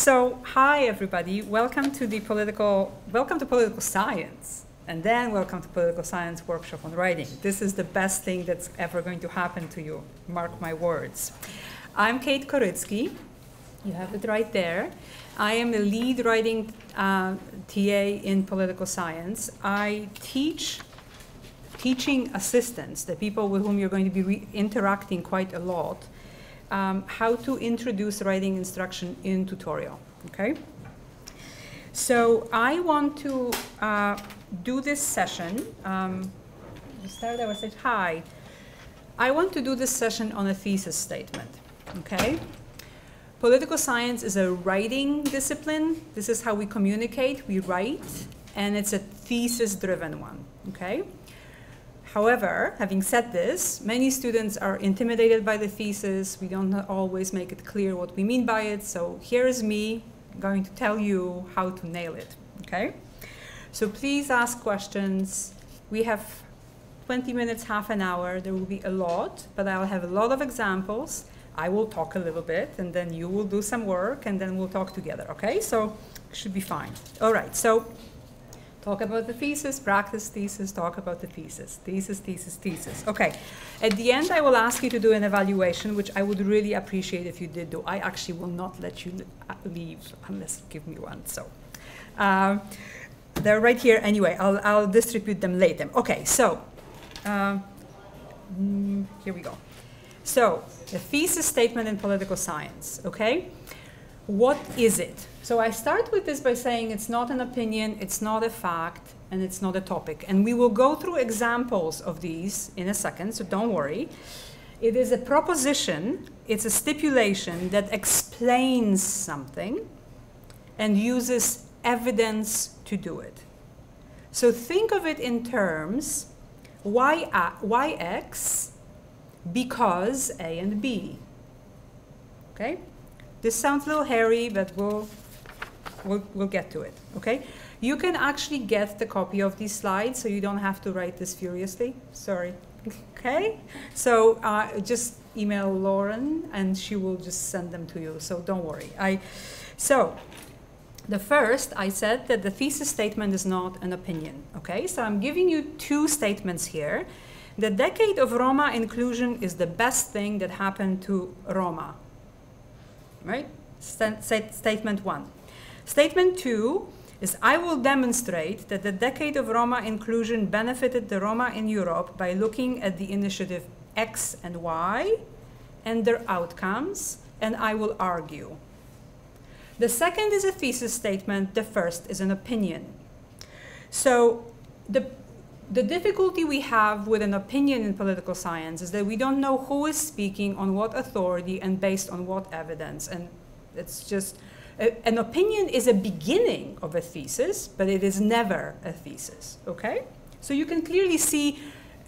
So, hi everybody. Welcome to political science, and then welcome to political science workshop on writing. This is the best thing that's ever going to happen to you. Mark my words. I'm Kate Korycki. You have it right there. I am the lead writing TA in political science. I teach teaching assistants, the people with whom you're going to be interacting quite a lot, how to introduce writing instruction in tutorial, okay? So I want to do this session. I said, hi. I want to do this session on a thesis statement, okay? Political science is a writing discipline. This is how we communicate, we write, and it's a thesis-driven one, okay? However, having said this, many students are intimidated by the thesis. We don't always make it clear what we mean by it. So here is me going to tell you how to nail it, okay? So please ask questions. We have 20 minutes, half an hour. There will be a lot, but I'll have a lot of examples. I will talk a little bit, and then you will do some work, and then we'll talk together, okay? So it should be fine. All right, so talk about the thesis, practice thesis, talk about the thesis. Thesis, thesis, thesis. Okay, at the end I will ask you to do an evaluation, which I would really appreciate if you did do. I actually will not let you leave unless you give me one, so. They're right here anyway, I'll distribute them later. Okay, so, here we go. So, the thesis statement in political science, okay? What is it? So I start with this by saying it's not an opinion, it's not a fact, and it's not a topic. And we will go through examples of these in a second, so don't worry. It is a proposition, it's a stipulation that explains something and uses evidence to do it. So think of it in terms yx because A and B, okay? This sounds a little hairy, but we'll get to it, okay? You can actually get the copy of these slides, so you don't have to write this furiously. Sorry, okay? So just email Lauren, and she will just send them to you, so don't worry. So the first, I said that the thesis statement is not an opinion, okay? So I'm giving you two statements here. The decade of Roma inclusion is the best thing that happened to Roma. Right? Statement one. Statement two is, I will demonstrate that the decade of Roma inclusion benefited the Roma in Europe by looking at the initiative X and Y and their outcomes, and I will argue. The second is a thesis statement, the first is an opinion. So the difficulty we have with an opinion in political science is that we don't know who is speaking, on what authority, and based on what evidence. And it's just, an opinion is a beginning of a thesis, but it is never a thesis, okay? So you can clearly see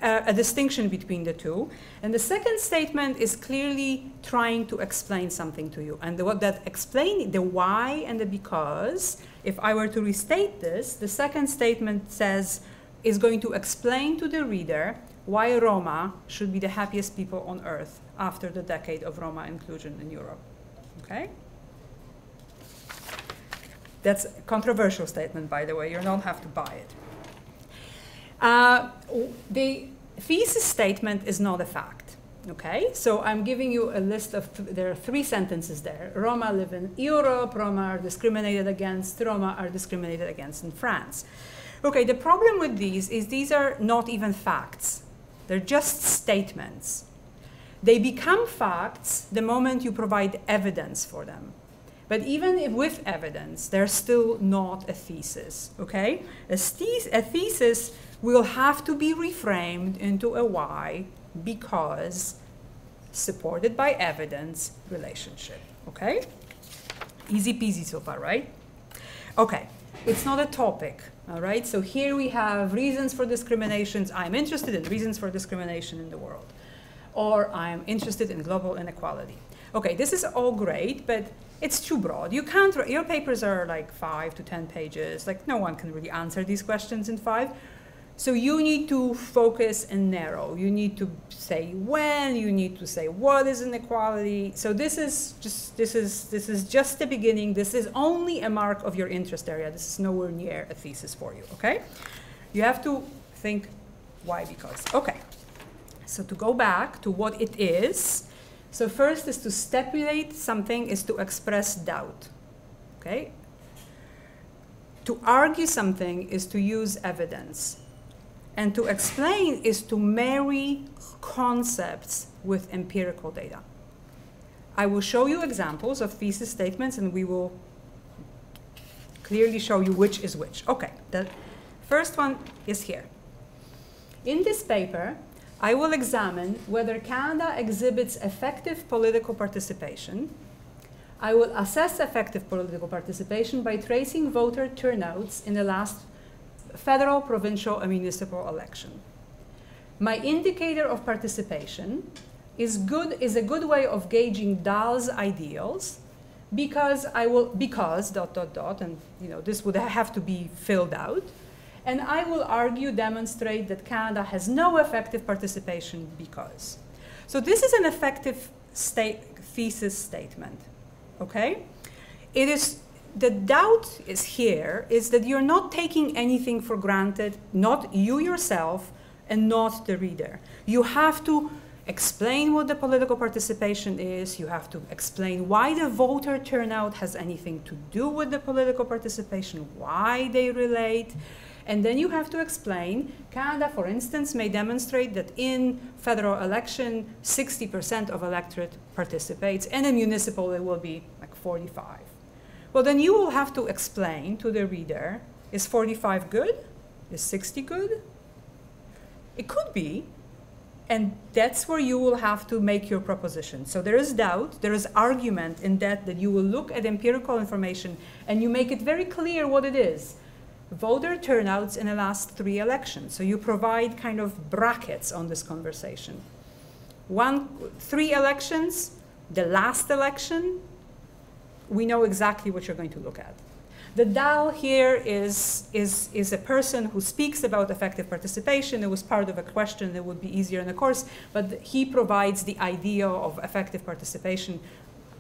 a distinction between the two. And the second statement is clearly trying to explain something to you. And what that explain, the why and the because, if I were to restate this, the second statement says, is going to explain to the reader why Roma should be the happiest people on earth after the decade of Roma inclusion in Europe, okay? That's a controversial statement, by the way. You don't have to buy it. The thesis statement is not a fact, okay? So I'm giving you a list of, there are 3 sentences there. Roma live in Europe, Roma are discriminated against, Roma are discriminated against in France. Okay, the problem with these is these are not even facts. They're just statements. They become facts the moment you provide evidence for them. But even if with evidence, they're still not a thesis, okay? A thesis will have to be reframed into a why, because, supported by evidence relationship, okay? Easy peasy so far, right? Okay, it's not a topic. All right, so here we have reasons for discriminations. I'm interested in reasons for discrimination in the world. Or I'm interested in global inequality. Okay, this is all great, but it's too broad. You can't, your papers are like 5 to 10 pages. Like no one can really answer these questions in 5. So you need to focus and narrow. You need to say when, you need to say what is inequality. So this is just the beginning. This is only a mark of your interest area. This is nowhere near a thesis for you, okay? You have to think why, because. Okay, so to go back to what it is. So first is to stipulate something is to express doubt, okay? To argue something is to use evidence. And to explain is to marry concepts with empirical data. I will show you examples of thesis statements, and we will clearly show you which is which. Okay, the first one is here. In this paper, I will examine whether Canada exhibits effective political participation. I will assess effective political participation by tracing voter turnouts in the last federal, provincial, and municipal election. My indicator of participation is a good way of gauging Dahl's ideals because and this would have to be filled out, and I will argue, demonstrate that Canada has no effective participation because. So this is an effective thesis statement, okay? It is. The doubt is here is that you're not taking anything for granted, not you yourself and not the reader. You have to explain what the political participation is. You have to explain why the voter turnout has anything to do with the political participation, why they relate. And then you have to explain, Canada, for instance, may demonstrate that in federal election, 60% of electorate participates, and in municipal it will be like 45. Well, then you will have to explain to the reader, is 45 good? Is 60 good? It could be, and that's where you will have to make your proposition. So there is doubt, there is argument in that you will look at empirical information and you make it very clear what it is. Voter turnouts in the last 3 elections. So you provide kind of brackets on this conversation. 3 elections, the last election, we know exactly what you're going to look at. The Dahl here is a person who speaks about effective participation. It was part of a question that would be easier in the course, but he provides the idea of effective participation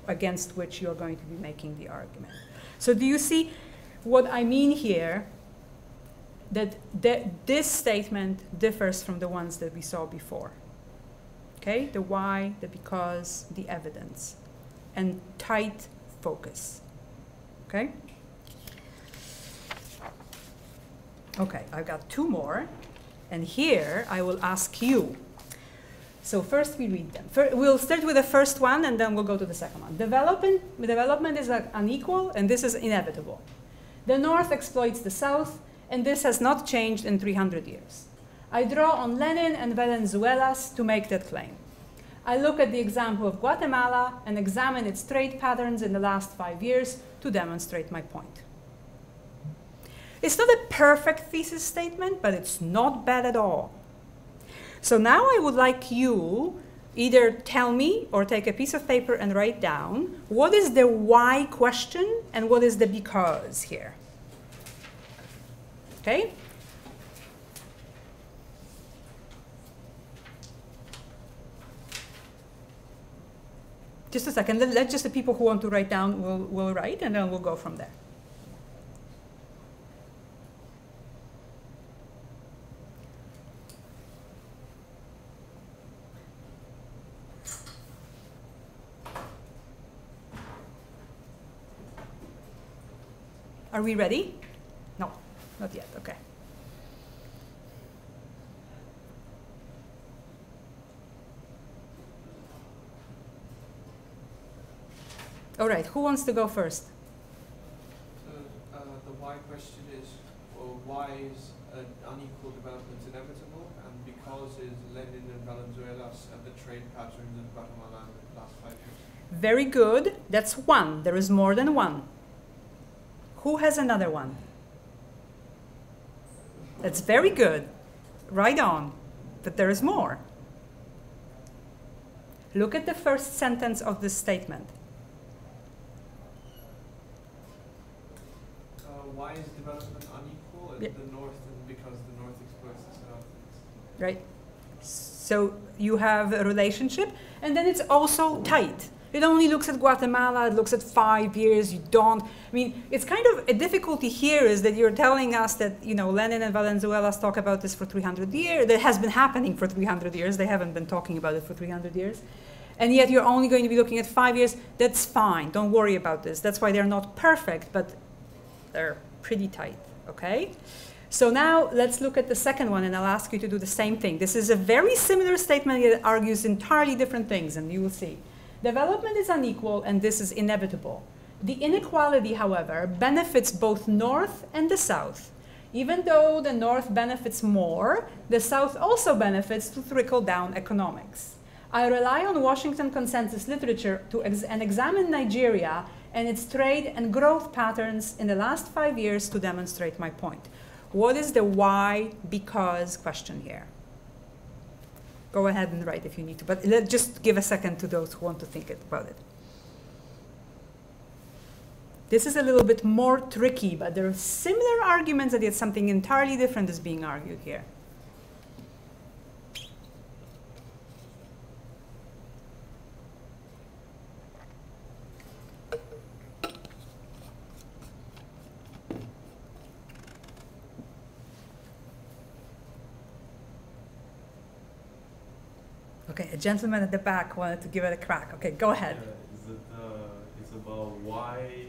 against which you're going to be making the argument. So do you see what I mean here? That this statement differs from the ones that we saw before. Okay, the why, the because, the evidence, and tight focus. Okay? Okay, I've got 2 more, and here I will ask you. So first we read them. We'll start with the first one, and then we'll go to the second one. Development is unequal, and this is inevitable. The North exploits the South, and this has not changed in 300 years. I draw on Lenin and Venezuela's to make that claim. I look at the example of Guatemala and examine its trade patterns in the last 5 years to demonstrate my point. It's not a perfect thesis statement, but it's not bad at all. So now I would like you either tell me or take a piece of paper and write down what is the why question and what is the because here. Okay? Just a second. Let just the people who want to write down will write, and then we'll go from there. Are we ready? No, not yet. Okay. All right, who wants to go first? The why question is, well, why is unequal development inevitable? And because is Lenin and Venezuela's and the trade patterns in Guatemala in the last 5 years? Very good. That's one. There is more than one. Who has another one? That's very good. Right on. But there is more. Look at the first sentence of this statement. why is development unequal in the north, and because the north exploits the south? Right. So you have a relationship, and then it's also tight. It only looks at Guatemala, it looks at 5 years, you don't. I mean, it's kind of a difficulty here is that you're telling us that, you know, Lenin and Valenzuela's talk about this for 300 years. That has been happening for 300 years. They haven't been talking about it for 300 years. And yet you're only going to be looking at 5 years. That's fine. Don't worry about this. That's why they're not perfect, but they're pretty tight, okay? So now let's look at the second one, and I'll ask you to do the same thing. This is a very similar statement that argues entirely different things, and you will see. Development is unequal, and this is inevitable. The inequality, however, benefits both North and the South. Even though the North benefits more, the South also benefits through trickle-down economics. I rely on Washington consensus literature to examine Nigeria and its trade and growth patterns in the last 5 years to demonstrate my point. What is the why, because question here? Go ahead and write if you need to, but let's just give a second to those who want to think about it. This is a little bit more tricky, but there are similar arguments that yet something entirely different is being argued here. Okay, a gentleman at the back wanted to give it a crack. Okay, go ahead. It's about why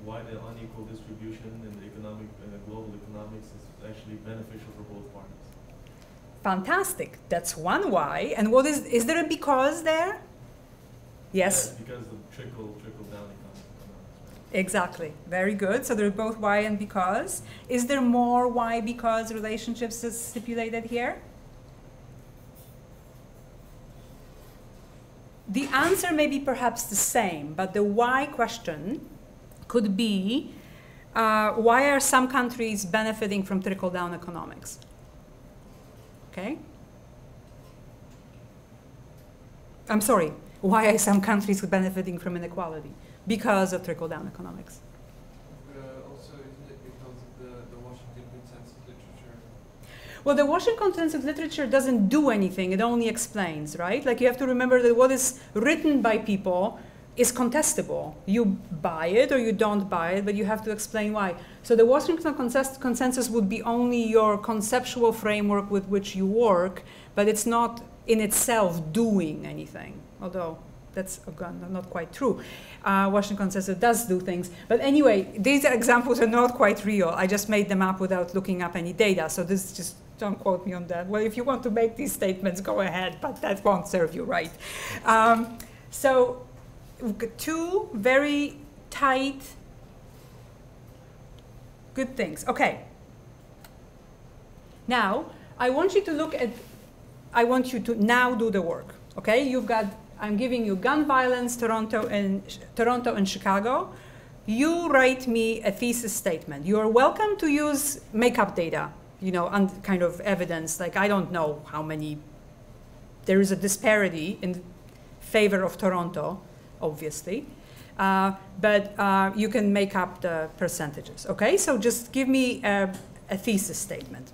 the unequal distribution in the global economics is actually beneficial for both parties. Fantastic. That's one why. And what is there a because there? Yes? Yeah, because of trickle down economics. Right? Exactly. Very good. So there are both why and because. Is there more why because relationships as stipulated here? The answer may be perhaps the same, but the why question could be, why are some countries benefiting from trickle-down economics? Okay? I'm sorry, why are some countries benefiting from inequality? Because of trickle-down economics. Also, isn't it because of the Washington consensus literature? Well, the Washington consensus literature doesn't do anything, it only explains, right? Like you have to remember that what is written by people is contestable. You buy it or you don't buy it, but you have to explain why. So the Washington consensus would be only your conceptual framework with which you work, but it's not in itself doing anything, although that's again not quite true. Washington consensus does do things. But anyway, these examples are not quite real. I just made them up without looking up any data. So this just, don't quote me on that. Well, if you want to make these statements, go ahead, but that won't serve you right. So we've got two very tight, good things. Okay. Now, I want you to look at, I want you to now do the work. Okay, you've got, I'm giving you gun violence, Toronto and Chicago. You write me a thesis statement. You're welcome to use makeup data, you know, and kind of evidence, like I don't know how many, there is a disparity in favor of Toronto, obviously, but you can make up the percentages, okay? So just give me a thesis statement.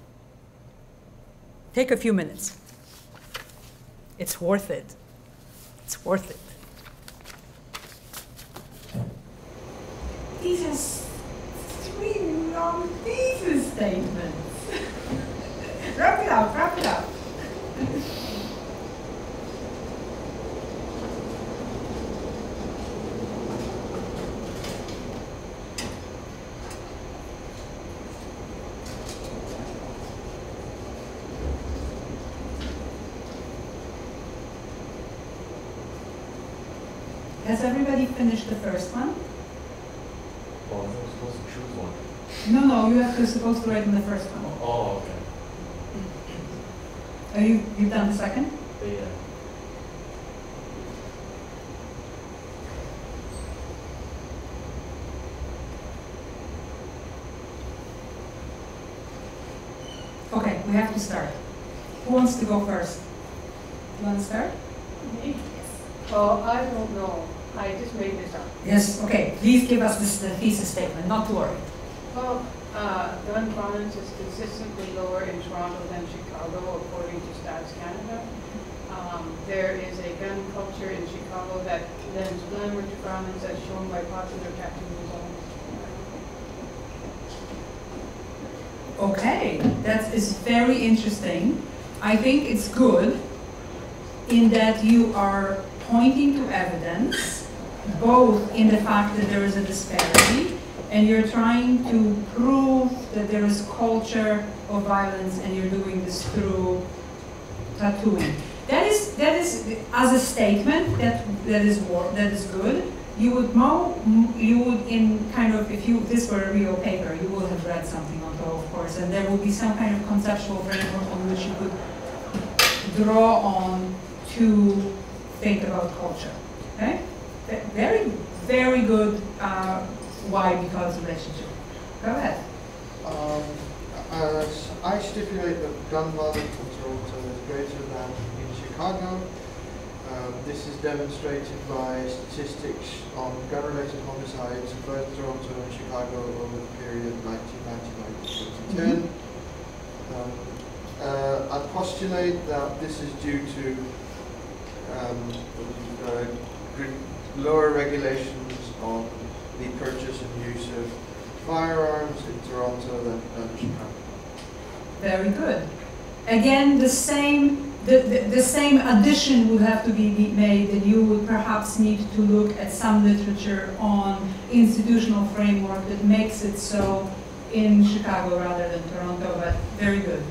Take a few minutes. It's worth it. It's worth it. These are 3 long thesis statements. Wrap it up, wrap it up. Has everybody finished the first one? Oh, I was supposed to choose one. No, you're supposed to write in the first one. Oh, okay. You've done the second? Yeah. Okay, we have to start. Who wants to go first? You want to start? Me? Well, I don't know. I just made this up. Yes, okay. Please give us the thesis statement, not to worry. Well, gun violence is consistently lower in Toronto than Chicago, according to Stats Canada. There is a gun culture in Chicago that lends glamour to violence as shown by popular tattoo designs. Okay, that is very interesting. I think it's good in that you are pointing to evidence, both in the fact that there is a disparity, and you're trying to prove that there is culture of violence, and you're doing this through tattooing. That is as a statement that is good. You would in kind of, if this were a real paper, you would have read something on top, of course, and there would be some kind of conceptual framework on which you could draw on to think about culture. Okay, very, very good. Why? Because relationship. Go ahead. As I stipulate that gun violence in Toronto is greater than in Chicago. This is demonstrated by statistics on gun-related homicides in both Toronto and Chicago over the period 1999 to 2010. I postulate that this is due to lower regulations on the purchase and use of firearms in Toronto than Chicago. Very good. Again, the same addition would have to be made, that you would perhaps need to look at some literature on institutional framework that makes it so in Chicago rather than Toronto, but very good.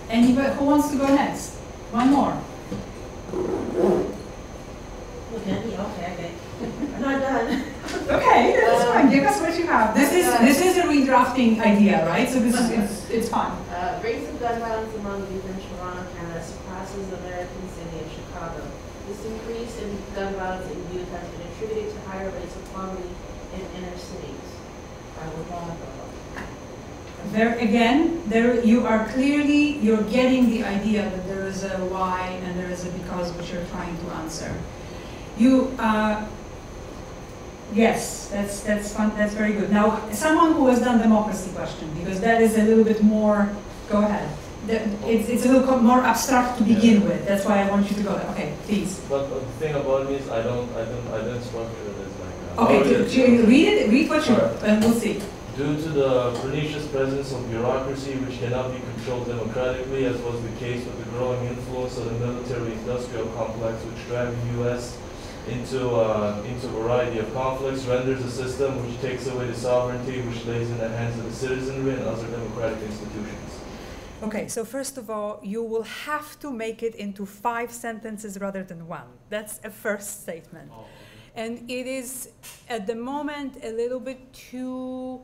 Anybody who wants to go next? One more. Okay. I'm not done. Okay, that's fine. Give us what you have. This is a redrafting idea, right? So this is it's fun. Rates of gun violence among youth in Toronto, Canada surpasses American city of Chicago. This increase in gun violence in youth has been attributed to higher rates of poverty in inner cities. I will not There you are clearly, you're getting the idea that there is a why and there is a because which you're trying to answer. Yes, that's fun. That's very good. Now, someone who has done democracy question, because that is a little bit more. Go ahead. It's a little more abstract to begin with. That's why I want you to go there. Okay, please. But the thing about me is I didn't structure it as like. Okay, read what you wrote, and we'll see. Due to the pernicious presence of bureaucracy which cannot be controlled democratically, as was the case with the growing influence of the military-industrial complex which dragged the U.S. into a variety of conflicts, renders a system which takes away the sovereignty which lays in the hands of the citizenry and other democratic institutions. Okay, so first of all, you will have to make it into 5 sentences rather than 1. That's a first statement. Oh, okay. And it is, at the moment, a little bit too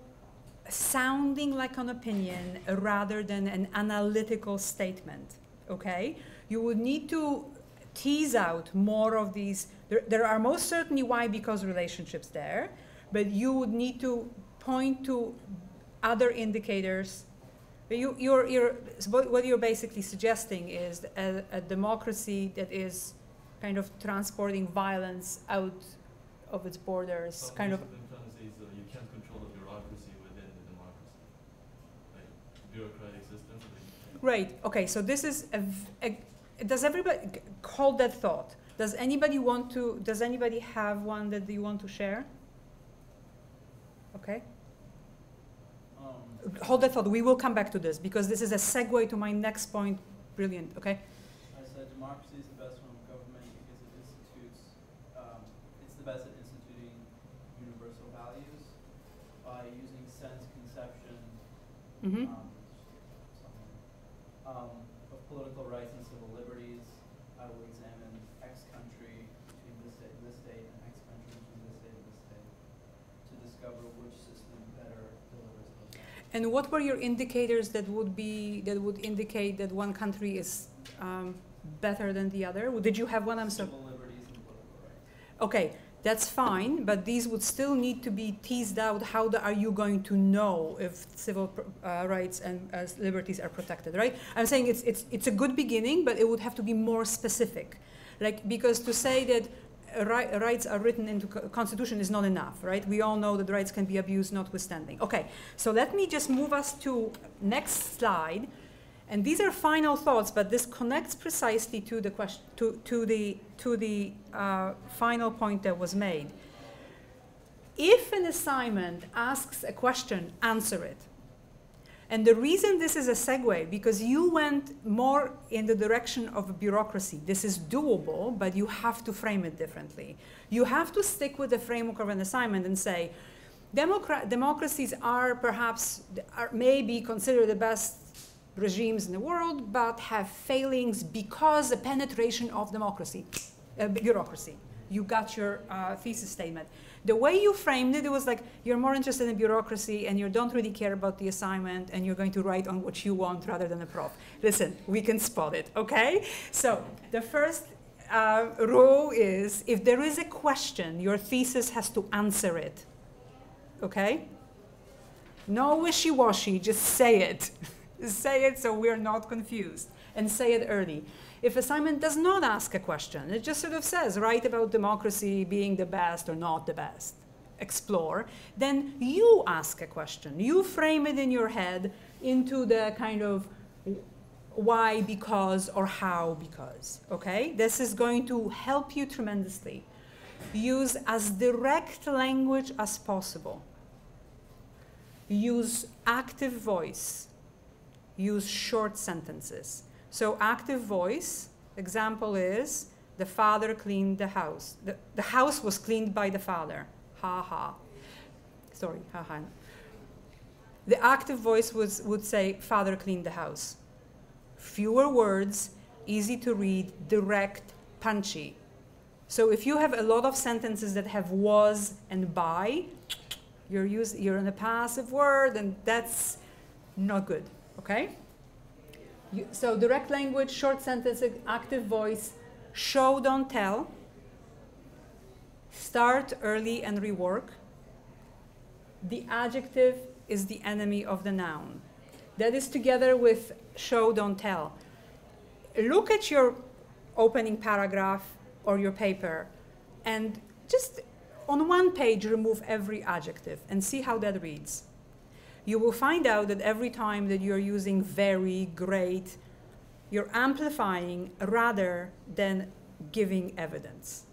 sounding like an opinion rather than an analytical statement, okay? You would need to tease out more of these. There are most certainly why, because relationships there, but you would need to point to other indicators. What you're basically suggesting is a democracy that is kind of transporting violence out of its borders, kind of. What I'm trying to say is you can't control the bureaucracy within the democracy, like bureaucratic systems. Right. Okay. So this is does everybody hold that thought? Does anybody want to? Does anybody have one that you want to share? Okay. Hold that thought. We will come back to this because this is a segue to my next point. Brilliant. Okay. I said democracy is the best form of government because it institutes. It's the best at instituting universal values by using sense conception. Of political rights and civil liberties. I will examine X country between this state and this state, and X country between this state and this state, to discover which system better delivers those values. And what were your indicators that would indicate that one country is better than the other? Did you have one? I'm sorry. Civil liberties and political rights. Okay. That's fine, but these would still need to be teased out. How are you going to know if civil rights and liberties are protected, right? I'm saying it's a good beginning, but it would have to be more specific. Like, because to say that rights are written into Constitution is not enough, right? We all know that rights can be abused notwithstanding. Okay, so let me just move us to next slide. And these are final thoughts, but this connects precisely to the question, to the final point that was made. If an assignment asks a question, answer it. And the reason this is a segue, because you went more in the direction of bureaucracy. This is doable, but you have to frame it differently. You have to stick with the framework of an assignment and say, democracies are perhaps, maybe considered the best regimes in the world, but have failings because the penetration of democracy, bureaucracy. You got your thesis statement. The way you framed it, it was like you're more interested in bureaucracy and you don't really care about the assignment and you're going to write on what you want rather than the prof. Listen, we can spot it, okay? So the first rule is if there is a question, your thesis has to answer it, okay? No wishy-washy, just say it. Say it so we're not confused, and say it early. If assignment does not ask a question, it just sort of says, write about democracy being the best or not the best, explore, then you ask a question. You frame it in your head into the kind of why, because, or how, because, okay? This is going to help you tremendously. Use as direct language as possible. Use active voice. Use short sentences. So active voice, example is, the father cleaned the house. The house was cleaned by the father. Ha ha. Sorry, ha ha. The active voice would say, father cleaned the house. Fewer words, easy to read, direct, punchy. So if you have a lot of sentences that have was and by, you're in a passive word, and that's not good, okay? So direct language, short sentences, active voice, show, don't tell, start early and rework. The adjective is the enemy of the noun. That is together with show, don't tell. Look at your opening paragraph or your paper and just on one page remove every adjective and see how that reads. You will find out that every time that you're using very, great, you're amplifying rather than giving evidence.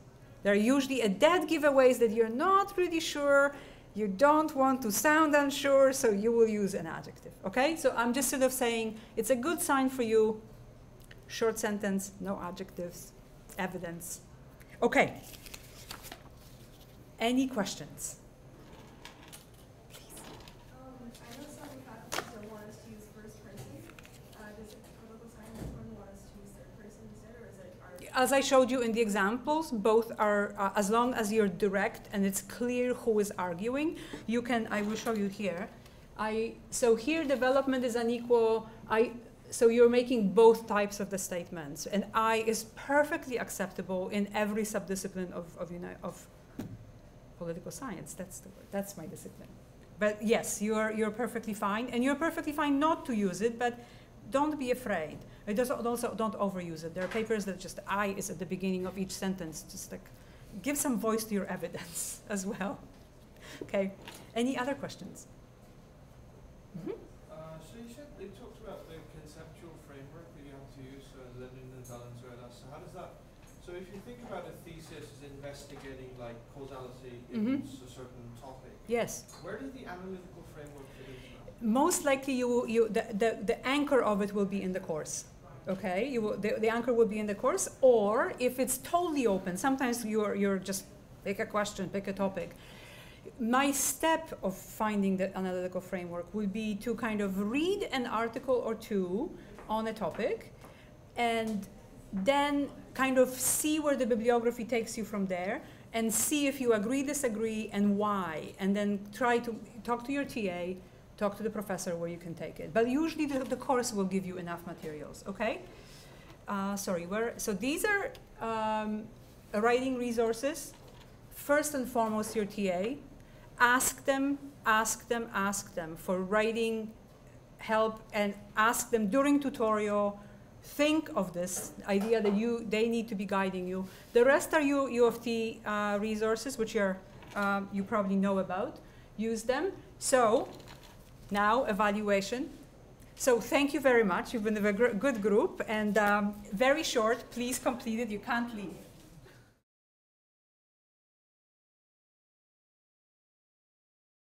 There are usually a dead giveaways that you're not really sure, you don't want to sound unsure, so you will use an adjective, okay? So I'm just sort of saying it's a good sign for you. Short sentence, no adjectives, evidence. Okay. Any questions? As I showed you in the examples, both are, as long as you're direct and it's clear who is arguing, you can, I will show you here. So here development is unequal. So you're making both types of the statements. And I is perfectly acceptable in every subdiscipline of political science. That's the word. That's my discipline. But yes, you're perfectly fine. And you're perfectly fine not to use it, but don't be afraid. It does also don't overuse it. There are papers that just I is at the beginning of each sentence. Just like give some voice to your evidence as well. Okay. Any other questions? Mm-hmm. So you said they talked about the conceptual framework that you have to use for Lenin and Valenzuela. So how does that? So if you think about a thesis as investigating like causality in a certain topic. Yes. Where does the analytical framework fit into that? Most likely, the anchor of it will be in the course. Okay, the anchor will be in the course, or if it's totally open, sometimes you're just pick a question, pick a topic. My step of finding the analytical framework would be to kind of read an article or two on a topic, and then kind of see where the bibliography takes you from there, and see if you agree, disagree, and why, and then try to talk to your TA. Talk to the professor where you can take it. But usually the course will give you enough materials, okay? So these are writing resources. First and foremost, your TA. Ask them for writing help, and ask them during tutorial, think of this idea that they need to be guiding you. The rest are U of T resources, which you probably know about. Use them. So now evaluation. So thank you very much. You've been a good group, and very short. Please complete it. You can't leave.